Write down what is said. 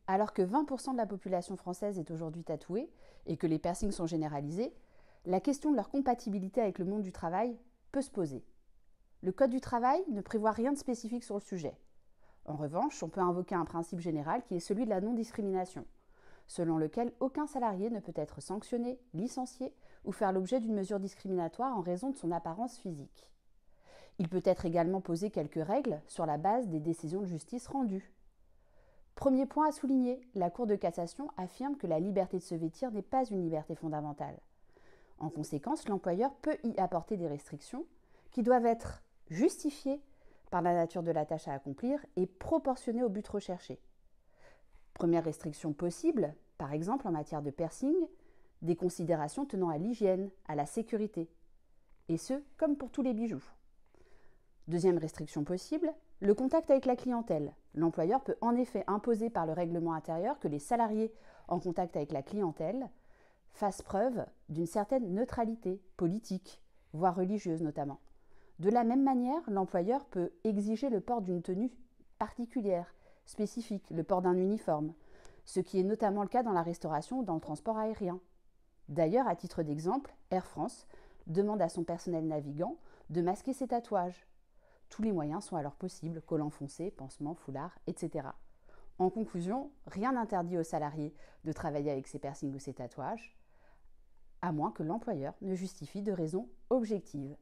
Alors que 20% de la population française est aujourd'hui tatouée et que les piercings sont généralisés, la question de leur compatibilité avec le monde du travail peut se poser. Le Code du travail ne prévoit rien de spécifique sur le sujet. En revanche, on peut invoquer un principe général qui est celui de la non-discrimination, selon lequel aucun salarié ne peut être sanctionné, licencié ou faire l'objet d'une mesure discriminatoire en raison de son apparence physique. Il peut être également posé quelques règles sur la base des décisions de justice rendues. Premier point à souligner, la Cour de cassation affirme que la liberté de se vêtir n'est pas une liberté fondamentale. En conséquence, l'employeur peut y apporter des restrictions qui doivent être justifiées par la nature de la tâche à accomplir et proportionnées au but recherché. Première restriction possible, par exemple en matière de piercing, des considérations tenant à l'hygiène, à la sécurité. Et ce, comme pour tous les bijoux. Deuxième restriction possible, le contact avec la clientèle. L'employeur peut en effet imposer par le règlement intérieur que les salariés en contact avec la clientèle fassent preuve d'une certaine neutralité politique, voire religieuse notamment. De la même manière, l'employeur peut exiger le port d'une tenue particulière, spécifique, le port d'un uniforme, ce qui est notamment le cas dans la restauration ou dans le transport aérien. D'ailleurs, à titre d'exemple, Air France demande à son personnel navigant de masquer ses tatouages. Tous les moyens sont alors possibles, collants foncés, pansements, foulards, etc. En conclusion, rien n'interdit aux salariés de travailler avec ses piercings ou ses tatouages, à moins que l'employeur ne justifie de raisons objectives.